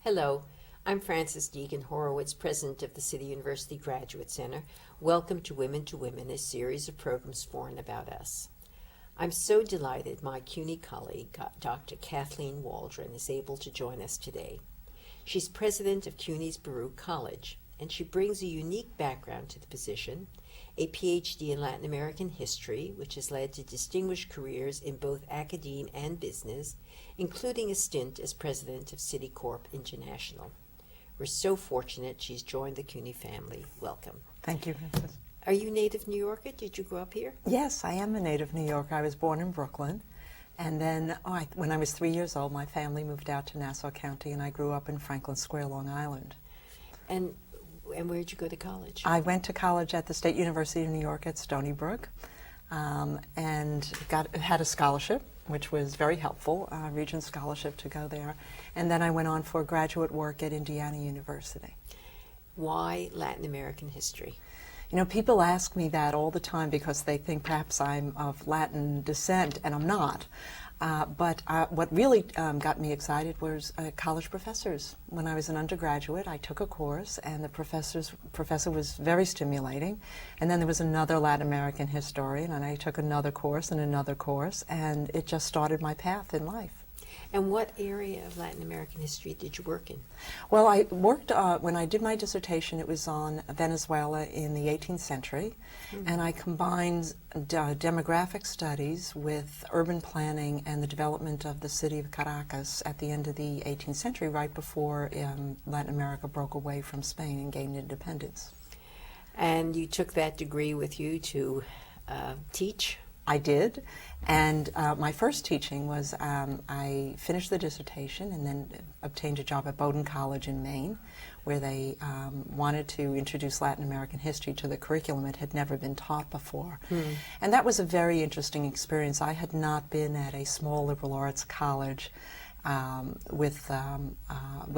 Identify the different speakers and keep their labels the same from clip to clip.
Speaker 1: Hello, I'm Frances Deegan Horowitz, President of the City University Graduate Center. Welcome to Women, a series of programs for and about us. I'm so delighted my CUNY colleague, Dr. Kathleen Waldron, is able to join us today. She's president of CUNY's Baruch College, and she brings a unique background to the position, a PhD in Latin American history, which has led to distinguished careers in both academe and business, including a stint as president of City Corp International. We're so fortunate she's joined the CUNY family. Welcome.
Speaker 2: Thank you, Frances.
Speaker 1: Are you native New Yorker? Did you grow up here?
Speaker 2: Yes, I am a native New Yorker. I was born in Brooklyn. And then when I was 3 years old, my family moved out to Nassau County, and I grew up in Franklin Square, Long Island.
Speaker 1: And where did you go to college?
Speaker 2: I went to college at the State University of New York at Stony Brook, and had a scholarship, which was very helpful, a Regent scholarship to go there. And then I went on for graduate work at Indiana University.
Speaker 1: Why Latin American history?
Speaker 2: You know, people ask me that all the time because they think perhaps I'm of Latin descent, and I'm not. But what really got me excited was college professors. When I was an undergraduate, I took a course, and the professor was very stimulating. And then there was another Latin American historian, and I took another course, and it just started my path in life.
Speaker 1: And what area of Latin American history did you work in?
Speaker 2: Well, I worked, when I did my dissertation, it was on Venezuela in the 18th century, and I combined demographic studies with urban planning and the development of the city of Caracas at the end of the 18th century, right before Latin America broke away from Spain and gained independence.
Speaker 1: And you took that degree with you to teach?
Speaker 2: I did, and my first teaching was I finished the dissertation and then obtained a job at Baruch College in Maine, where they wanted to introduce Latin American history to the curriculum. It had never been taught before. And that was a very interesting experience. I had not been at a small liberal arts college with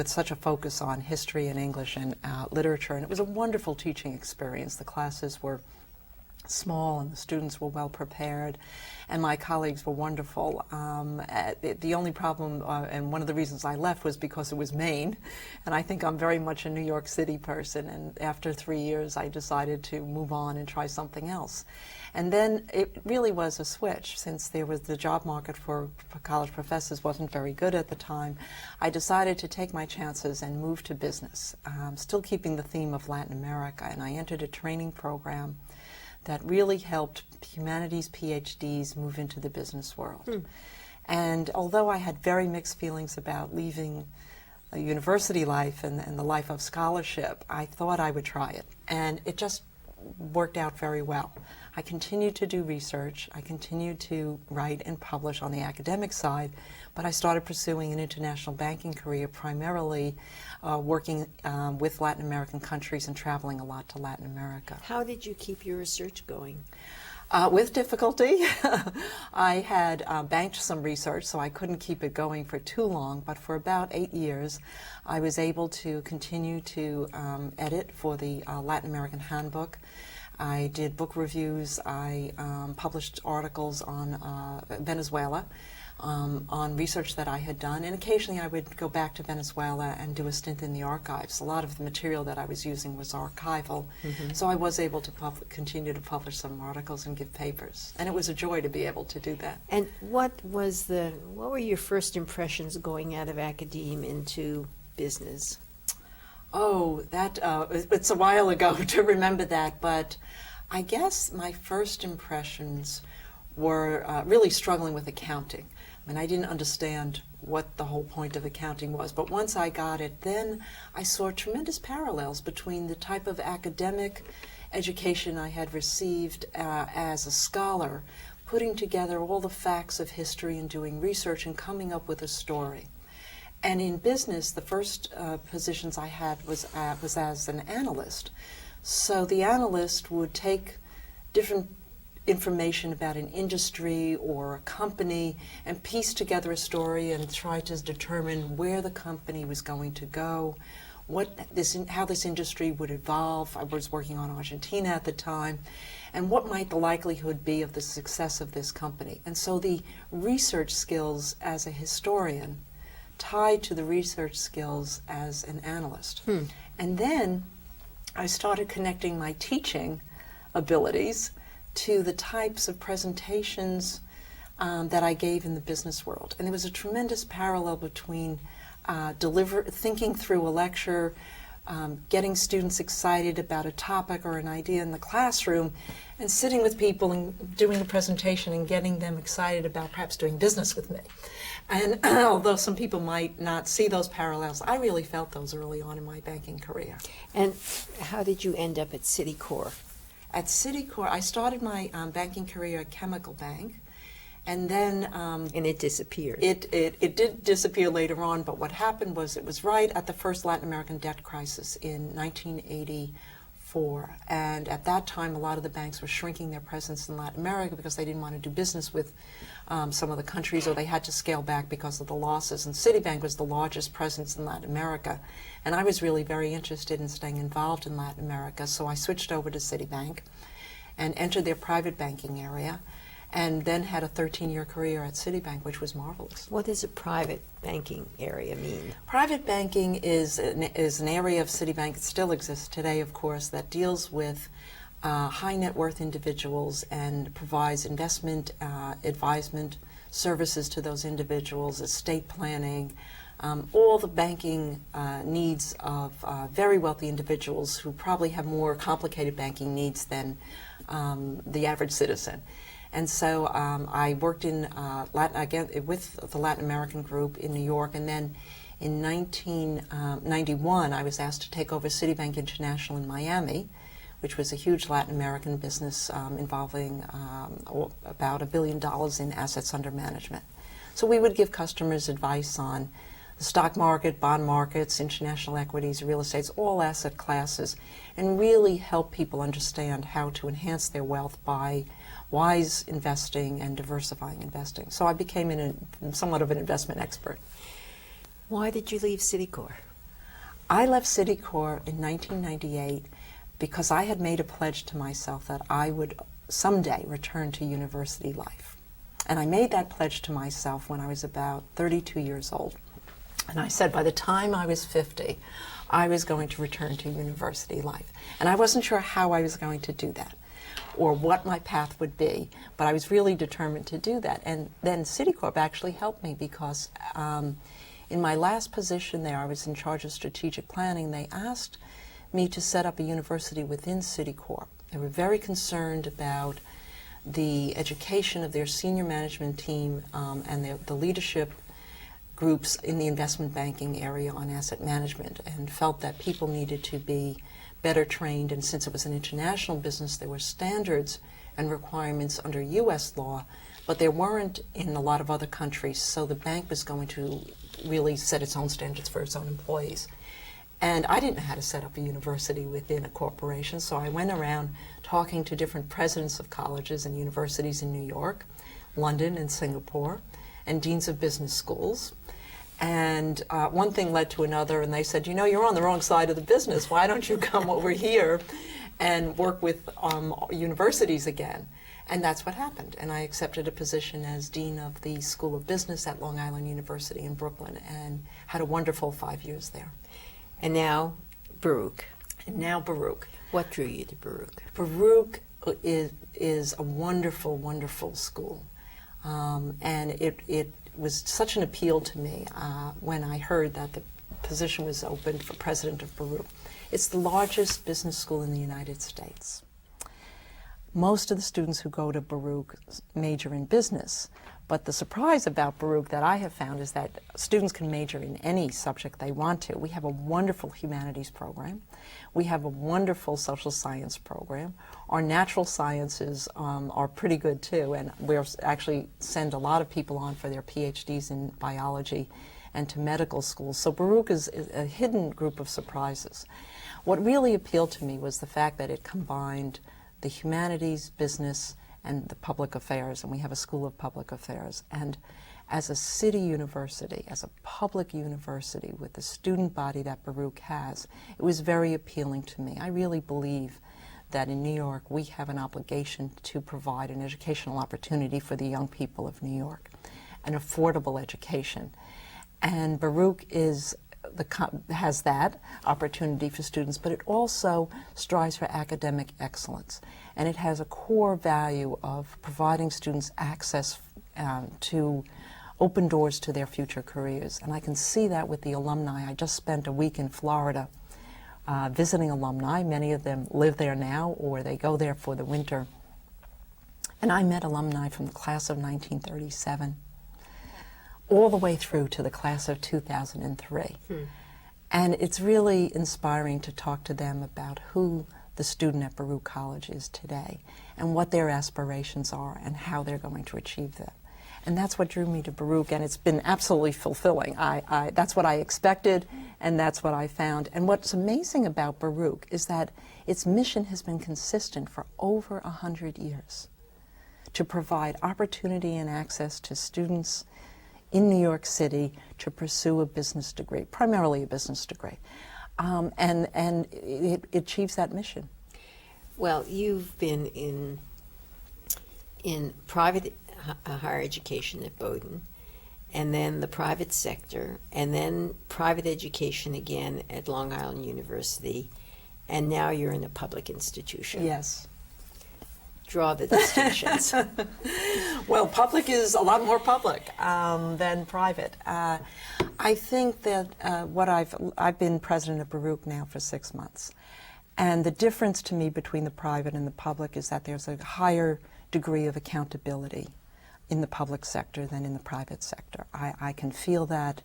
Speaker 2: such a focus on history and English and literature, and it was a wonderful teaching experience. The classes were small, and the students were well prepared, and my colleagues were wonderful. The only problem, and one of the reasons I left, was because it was Maine, and I think I'm very much a New York City person, and after 3 years I decided to move on and try something else. And then it really was a switch. Since the job market for college professors wasn't very good at the time, I decided to take my chances and move to business, still keeping the theme of Latin America, and I entered a training program that really helped humanities PhDs move into the business world. And although I had very mixed feelings about leaving a university life and the life of scholarship, I thought I would try it. And it just worked out very well. I continued to do research. I continued to write and publish on the academic side, but I started pursuing an international banking career, primarily working with Latin American countries and traveling a lot to Latin America.
Speaker 1: How did you keep your research going?
Speaker 2: With difficulty. I had banked some research, so I couldn't keep it going for too long, but for about 8 years I was able to continue to edit for the Latin American Handbook. I did book reviews. I published articles on Venezuela, on research that I had done, and occasionally I would go back to Venezuela and do a stint in the archives. A lot of the material that I was using was archival, so I was able to continue to publish some articles and give papers, and it was a joy to be able to do that.
Speaker 1: And what were your first impressions going out of academe into business?
Speaker 2: Oh, it's a while ago to remember that, but I guess my first impressions were really struggling with accounting. I mean, I didn't understand what the whole point of accounting was, but once I got it, then I saw tremendous parallels between the type of academic education I had received as a scholar, putting together all the facts of history and doing research and coming up with a story. And in business, the first positions I had was as an analyst. So the analyst would take different information about an industry or a company and piece together a story and try to determine where the company was going to go, how this industry would evolve. I was working on Argentina at the time, and what might the likelihood be of the success of this company. And so the research skills as a historian tied to the research skills as an analyst. And then I started connecting my teaching abilities to the types of presentations that I gave in the business world. And there was a tremendous parallel between thinking through a lecture, getting students excited about a topic or an idea in the classroom, and sitting with people and doing a presentation and getting them excited about perhaps doing business with me. And although some people might not see those parallels, I really felt those early on in my banking career.
Speaker 1: And how did you end up at Citicorp?
Speaker 2: At Citicorp, I started my banking career at Chemical Bank, and then
Speaker 1: And it disappeared.
Speaker 2: It did disappear later on, but what happened was it was right at the first Latin American debt crisis in 1984. And at that time, a lot of the banks were shrinking their presence in Latin America because they didn't want to do business with some of the countries, or they had to scale back because of the losses. And Citibank was the largest presence in Latin America. And I was really very interested in staying involved in Latin America, so I switched over to Citibank and entered their private banking area, and then had a 13-year career at Citibank, which was marvelous.
Speaker 1: What does a private banking area mean?
Speaker 2: Private banking is an area of Citibank, it still exists today, of course, that deals with high net worth individuals and provides investment advisement services to those individuals, estate planning, all the banking needs of very wealthy individuals who probably have more complicated banking needs than the average citizen. And so I worked in with the Latin American group in New York, and then in 1991 I was asked to take over Citibank International in Miami, which was a huge Latin American business involving about $1 billion in assets under management. So we would give customers advice on the stock market, bond markets, international equities, real estate, all asset classes, and really help people understand how to enhance their wealth by wise investing and diversifying investing. So I became somewhat of an investment expert.
Speaker 1: Why did you leave Citicorp?
Speaker 2: I left Citicorp in 1998 because I had made a pledge to myself that I would someday return to university life. And I made that pledge to myself when I was about 32 years old. And I said by the time I was 50, I was going to return to university life. And I wasn't sure how I was going to do that, or what my path would be, but I was really determined to do that. And then Citicorp actually helped me because in my last position there, I was in charge of strategic planning. They asked me to set up a university within Citicorp. They were very concerned about the education of their senior management team and the leadership groups in the investment banking area on asset management, and felt that people needed to be better trained. And since it was an international business, there were standards and requirements under U.S. law, but there weren't in a lot of other countries, so the bank was going to really set its own standards for its own employees. And I didn't know how to set up a university within a corporation, so I went around talking to different presidents of colleges and universities in New York, London, and Singapore, and deans of business schools. And one thing led to another, and they said, you know, you're on the wrong side of the business. Why don't you come over here and work with universities again? And that's what happened. And I accepted a position as Dean of the School of Business at Long Island University in Brooklyn, and had a wonderful 5 years there.
Speaker 1: And now, Baruch.
Speaker 2: And now Baruch.
Speaker 1: What drew you to Baruch?
Speaker 2: Baruch is a wonderful, wonderful school. And it was such an appeal to me when I heard that the position was opened for president of Baruch. It's the largest business school in the United States. Most of the students who go to Baruch major in business, but the surprise about Baruch that I have found is that students can major in any subject they want to. We have a wonderful humanities program. We have a wonderful social science program. Our natural sciences are pretty good too, and we actually send a lot of people on for their PhDs in biology and to medical schools. So Baruch is a hidden group of surprises. What really appealed to me was the fact that it combined the humanities, business, and the public affairs, and we have a School of Public Affairs. And as a city university, as a public university with the student body that Baruch has, it was very appealing to me. I really believe that in New York we have an obligation to provide an educational opportunity for the young people of New York, an affordable education. And Baruch has that opportunity for students, but it also strives for academic excellence. And it has a core value of providing students access to open doors to their future careers. And I can see that with the alumni. I just spent a week in Florida visiting alumni. Many of them live there now, or they go there for the winter. And I met alumni from the class of 1937 all the way through to the class of 2003. And it's really inspiring to talk to them about who the student at Baruch College is today and what their aspirations are and how they're going to achieve them. And that's what drew me to Baruch, and it's been absolutely fulfilling. That's what I expected, and that's what I found. And what's amazing about Baruch is that its mission has been consistent for over 100 years to provide opportunity and access to students in New York City to pursue a business degree, primarily a business degree. And it achieves that mission.
Speaker 1: Well, you've been in private higher education at Bowdoin, and then the private sector, and then private education again at Long Island University, and now you're in a public institution.
Speaker 2: Yes.
Speaker 1: Draw the distinctions.
Speaker 2: Well, public is a lot more public than private. I think that I've been president of Baruch now for 6 months, and the difference to me between the private and the public is that there's a higher degree of accountability in the public sector than in the private sector. I can feel that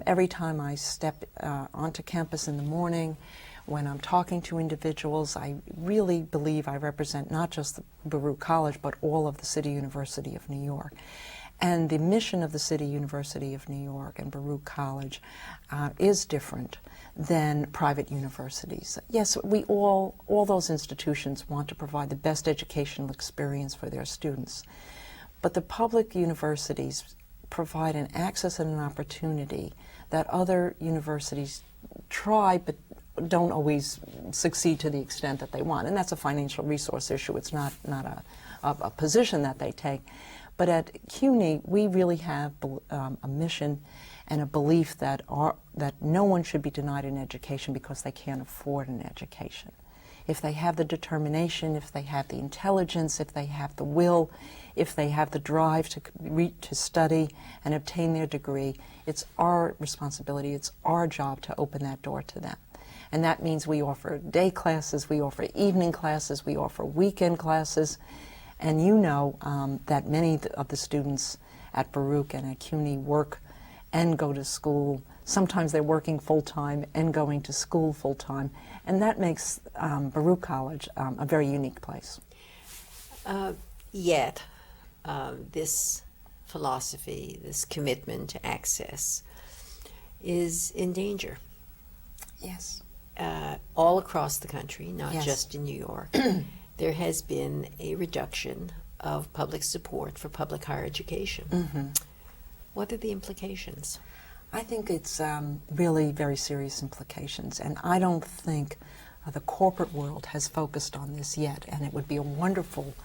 Speaker 2: every time I step onto campus in the morning. When I'm talking to individuals, I really believe I represent not just the Baruch College, but all of the City University of New York. And the mission of the City University of New York and Baruch College is different than private universities. Yes, all those institutions want to provide the best educational experience for their students. But the public universities provide an access and an opportunity that other universities try but don't always succeed to the extent that they want. And that's a financial resource issue. It's not a position that they take. But at CUNY, we really have a mission and a belief that no one should be denied an education because they can't afford an education. If they have the determination, if they have the intelligence, if they have the will, if they have the drive to study and obtain their degree, it's our responsibility, it's our job to open that door to them. And that means we offer day classes, we offer evening classes, we offer weekend classes. And you know that many of the students at Baruch and at CUNY work and go to school. Sometimes they're working full-time and going to school full-time. And that makes Baruch College a very unique place.
Speaker 1: Yet, this philosophy, this commitment to access is in danger.
Speaker 2: Yes.
Speaker 1: All across the country, not
Speaker 2: Yes.
Speaker 1: just in New York. There has been a reduction of public support for public higher education.
Speaker 2: Mm-hmm.
Speaker 1: What are the implications?
Speaker 2: I think it's really very serious implications, and I don't think the corporate world has focused on this yet, and it would be a wonderful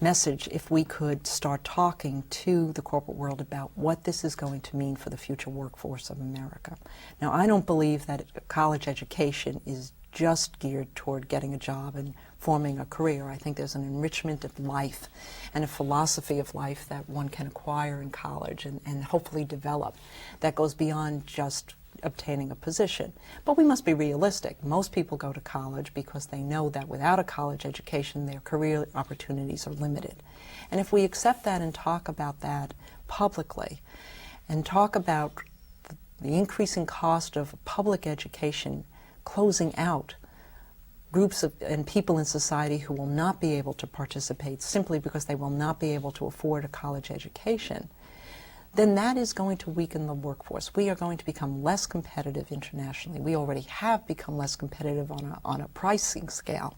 Speaker 2: message if we could start talking to the corporate world about what this is going to mean for the future workforce of America. Now, I don't believe that college education is just geared toward getting a job and forming a career. I think there's an enrichment of life and a philosophy of life that one can acquire in college and hopefully develop that goes beyond just obtaining a position. But we must be realistic. Most people go to college because they know that without a college education, their career opportunities are limited. And if we accept that and talk about that publicly, and talk about the increasing cost of public education closing out groups and people in society who will not be able to participate simply because they will not be able to afford a college education, then that is going to weaken the workforce. We are going to become less competitive internationally. We already have become less competitive on a pricing scale.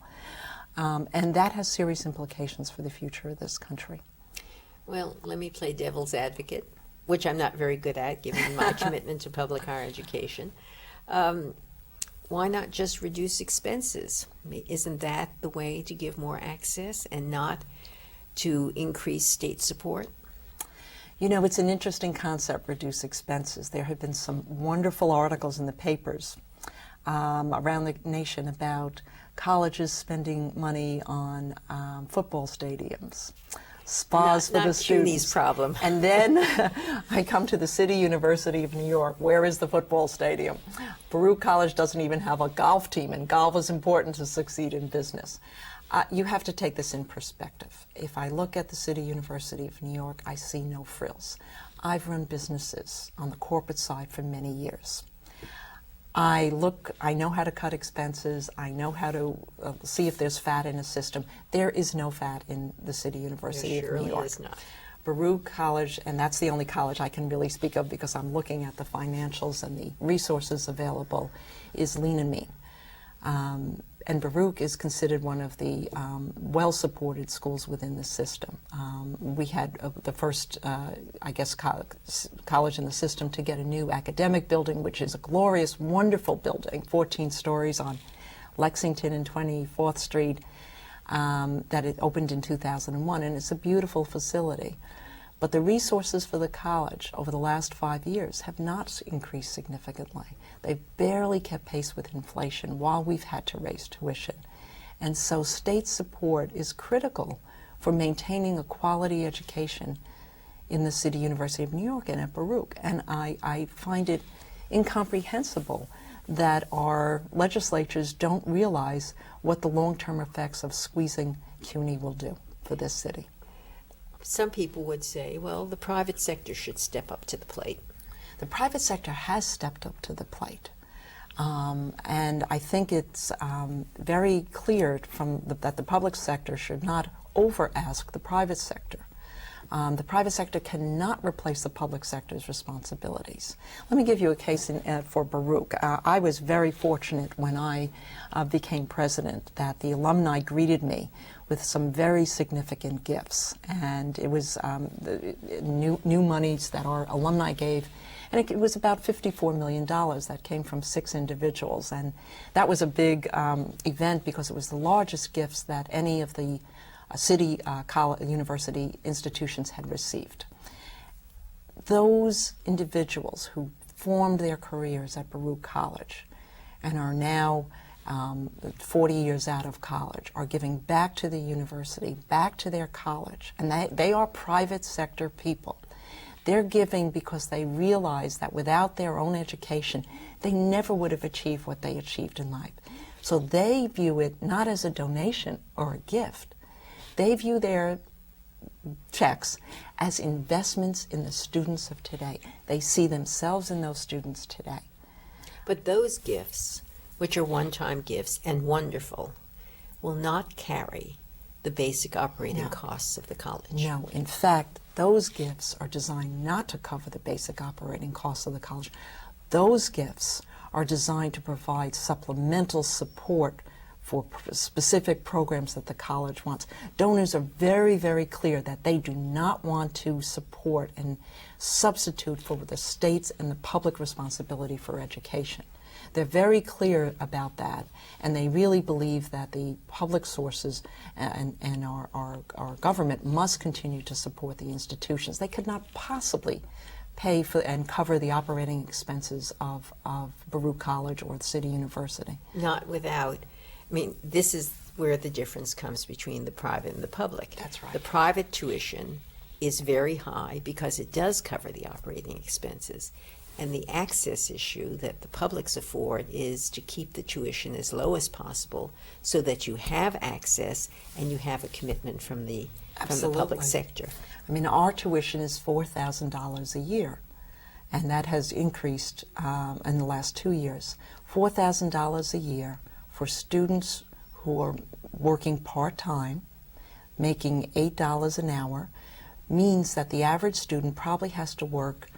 Speaker 2: And that has serious implications for the future of this country.
Speaker 1: Well, let me play devil's advocate, which I'm not very good at given my commitment to public higher education. Why not just reduce expenses? I mean, isn't that the way to give more access and not to increase state support?
Speaker 2: You know, it's an interesting concept, reduce expenses. There have been some wonderful articles in the papers around the nation about colleges spending money on football stadiums, spas for the students.
Speaker 1: Problem.
Speaker 2: And then I come to the City University of New York. Where is the football stadium? Baruch College doesn't even have a golf team, and golf is important to succeed in business. You have to take this in perspective. If I look at the City University of New York, I see no frills. I've run businesses on the corporate side for many years. I know how to cut expenses. I know how to see if there's fat in a system. There is no fat in the City University of New York.
Speaker 1: There is not.
Speaker 2: Baruch College, and that's the only college I can really speak of because I'm looking at the financials and the resources available, is lean and mean. And Baruch is considered one of the well-supported schools within the system. We had the first, college in the system to get a new academic building, which is a glorious, wonderful building, 14 stories on Lexington and 24th Street, that it opened in 2001, and it's a beautiful facility. But the resources for the college over the last 5 years have not increased significantly. They've barely kept pace with inflation while we've had to raise tuition. And so state support is critical for maintaining a quality education in the City University of New York and at Baruch. And I find it incomprehensible that our legislatures don't realize what the long-term effects of squeezing CUNY will do for this city.
Speaker 1: Some people would say, well, the private sector should step up to the plate.
Speaker 2: The private sector has stepped up to the plate. And I think it's very clear that the public sector should not over-ask the private sector. The private sector cannot replace the public sector's responsibilities. Let me give you a case for Baruch. I was very fortunate when I became president that the alumni greeted me with some very significant gifts. And it was new monies that our alumni gave. And it was about $54 million that came from 6 individuals. And that was a big event because it was the largest gifts that any of the city university institutions had received. Those individuals who formed their careers at Baruch College and are now 40 years out of college are giving back to the university, back to their college, and they are private sector people. They're giving because they realize that without their own education, they never would have achieved what they achieved in life. So they view it not as a donation or a gift. They view their checks as investments in the students of today. They see themselves in those students today.
Speaker 1: But those gifts, which are one-time gifts and wonderful, will not carry the basic operating costs of the college.
Speaker 2: No, in fact, those gifts are designed not to cover the basic operating costs of the college. Those gifts are designed to provide supplemental support for specific programs that the college wants. Donors are very, very clear that they do not want to support and substitute for the state's and the public responsibility for education. They're very clear about that, and they really believe that the public sources and our government must continue to support the institutions. They could not possibly pay for and cover the operating expenses of Baruch College or the City University.
Speaker 1: Not without, I mean, this is where the difference comes between the private and the public.
Speaker 2: That's right.
Speaker 1: The private tuition is very high because it does cover the operating expenses. And the access issue that the publics afford is to keep the tuition as low as possible so that you have access and you have a commitment from the public sector.
Speaker 2: I mean, our tuition is $4,000 a year, and that has increased in the last 2 years. $4,000 a year for students who are working part-time, making $8 an hour, means that the average student probably has to work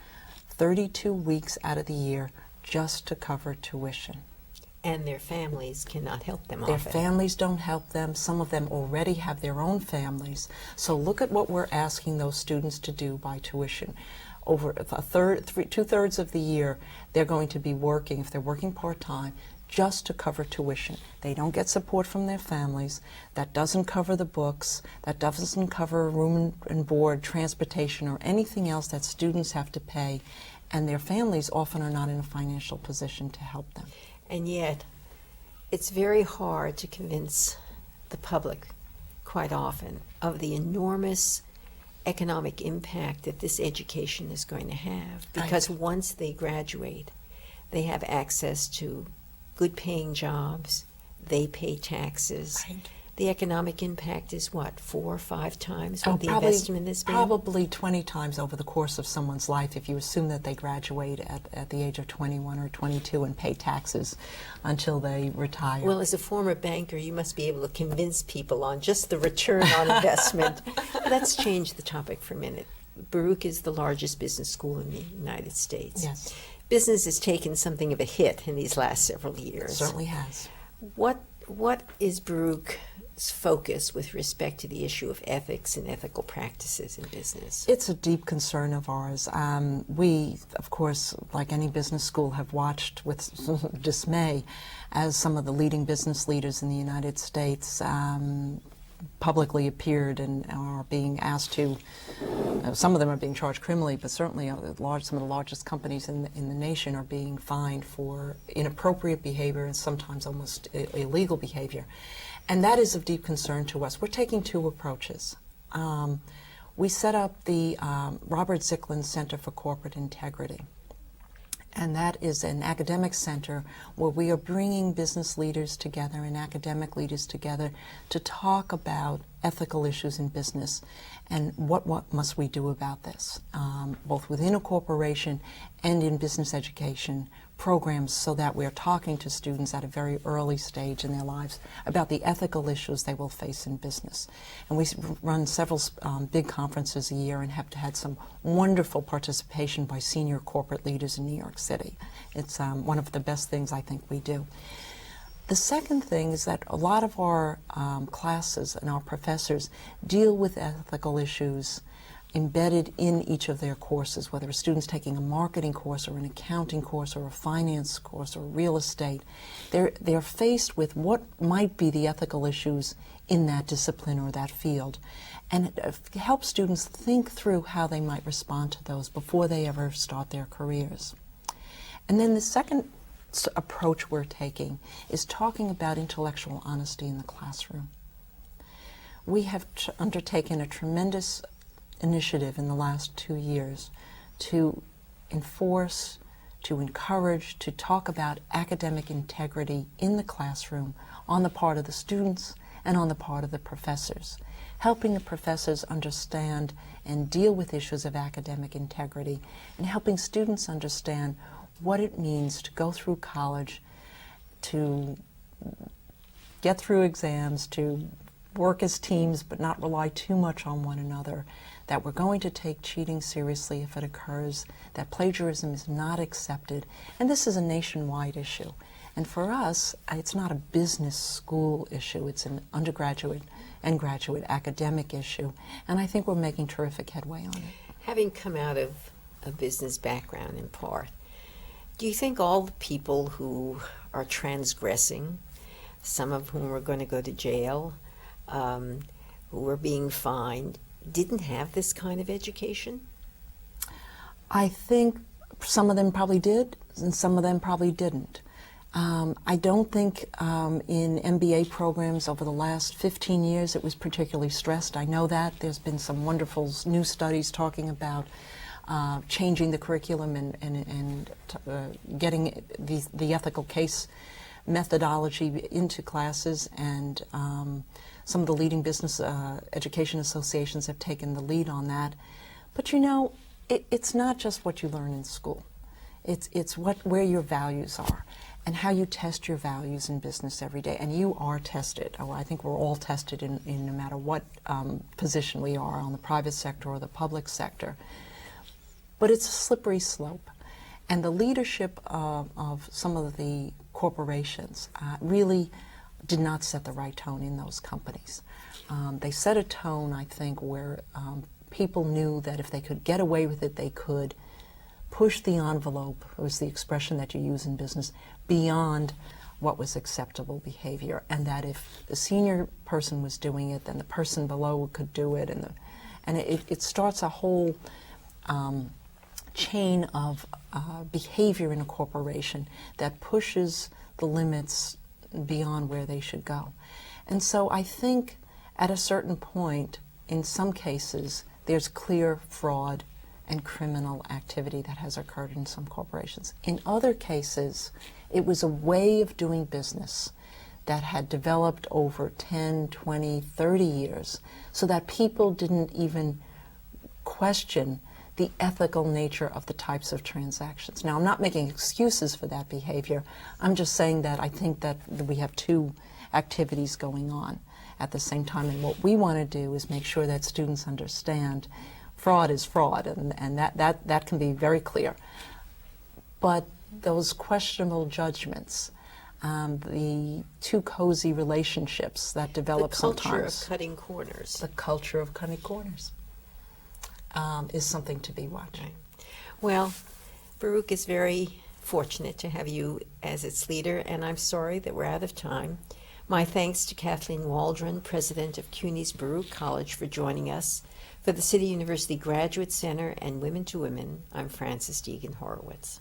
Speaker 2: 32 weeks out of the year just to cover tuition.
Speaker 1: And their families cannot help them
Speaker 2: Their
Speaker 1: often.
Speaker 2: families don't help them. Some of them already have their own families. So look at what we're asking those students to do by tuition. Over 2/3 of the year, they're going to be working, if they're working part-time, just to cover tuition. They don't get support from their families. That doesn't cover the books. That doesn't cover room and board, transportation, or anything else that students have to pay. And their families often are not in a financial position to help them.
Speaker 1: And yet, it's very hard to convince the public, quite often, of the enormous economic impact that this education is going to have. Because once they graduate, they have access to good paying jobs, they pay taxes.
Speaker 2: Right.
Speaker 1: The economic impact is what, 4 or 5 times what the investment has been?
Speaker 2: Probably 20 times over the course of someone's life if you assume that they graduate at the age of 21 or 22 and pay taxes until they retire.
Speaker 1: Well, as a former banker, you must be able to convince people on just the return on investment. Let's change the topic for a minute. Baruch is the largest business school in the United States.
Speaker 2: Yes.
Speaker 1: Business has taken something of a hit in these last several years.
Speaker 2: It certainly has.
Speaker 1: What is Baruch's focus with respect to the issue of ethics and ethical practices in business?
Speaker 2: It's a deep concern of ours. We, of course, like any business school, have watched with dismay as some of the leading business leaders in the United States publicly appeared and are being asked to, some of them are being charged criminally, but certainly some of the largest companies in the nation are being fined for inappropriate behavior and sometimes almost illegal behavior. And that is of deep concern to us. We're taking 2 approaches. We set up the Robert Zicklin Center for Corporate Integrity. And that is an academic center where we are bringing business leaders together and academic leaders together to talk about ethical issues in business and what must we do about this, both within a corporation and in business education programs, so that we're talking to students at a very early stage in their lives about the ethical issues they will face in business. And we run several big conferences a year and have had some wonderful participation by senior corporate leaders in New York City. It's one of the best things I think we do. The second thing is that a lot of our classes and our professors deal with ethical issues embedded in each of their courses, whether a student's taking a marketing course or an accounting course or a finance course or real estate. They're faced with what might be the ethical issues in that discipline or that field, and it helps students think through how they might respond to those before they ever start their careers. And then the second approach we're taking is talking about intellectual honesty in the classroom. We have undertaken a tremendous initiative in the last 2 years to enforce, to encourage, to talk about academic integrity in the classroom on the part of the students and on the part of the professors, helping the professors understand and deal with issues of academic integrity, and helping students understand what it means to go through college, to get through exams, to work as teams but not rely too much on one another, that we're going to take cheating seriously if it occurs, that plagiarism is not accepted, and this is a nationwide issue. And for us, it's not a business school issue, it's an undergraduate and graduate academic issue, and I think we're making terrific headway on it.
Speaker 1: Having come out of a business background in part, do you think all the people who are transgressing, some of whom are going to go to jail, who are being fined, didn't have this kind of education?
Speaker 2: I think some of them probably did, and some of them probably didn't. I don't think in MBA programs over the last 15 years it was particularly stressed. I know that. There's been some wonderful new studies talking about changing the curriculum and getting the ethical case methodology into classes, and some of the leading business education associations have taken the lead on that. But you know, it's not just what you learn in school. It's where your values are and how you test your values in business every day. And you are tested. I think we're all tested in no matter what position we are, on the private sector or the public sector. But it's a slippery slope. And the leadership of some of the corporations really did not set the right tone in those companies. They set a tone, I think, where people knew that if they could get away with it, they could push the envelope, was the expression that you use in business, beyond what was acceptable behavior, and that if the senior person was doing it, then the person below could do it, and it starts a whole chain of behavior in a corporation that pushes the limits beyond where they should go. And so I think at a certain point, in some cases, there's clear fraud and criminal activity that has occurred in some corporations. In other cases, it was a way of doing business that had developed over 10, 20, 30 years so that people didn't even question the ethical nature of the types of transactions. Now, I'm not making excuses for that behavior. I'm just saying that I think that we have two activities going on at the same time, and what we want to do is make sure that students understand fraud is fraud, and that can be very clear. But those questionable judgments, the too cozy relationships that develop sometimes.
Speaker 1: The culture of cutting corners.
Speaker 2: The culture of cutting corners is something to be watched.
Speaker 1: Right. Well, Baruch is very fortunate to have you as its leader, and I'm sorry that we're out of time. My thanks to Kathleen Waldron, president of CUNY's Baruch College, for joining us. For the City University Graduate Center and Women to Women, I'm Frances Deegan Horowitz.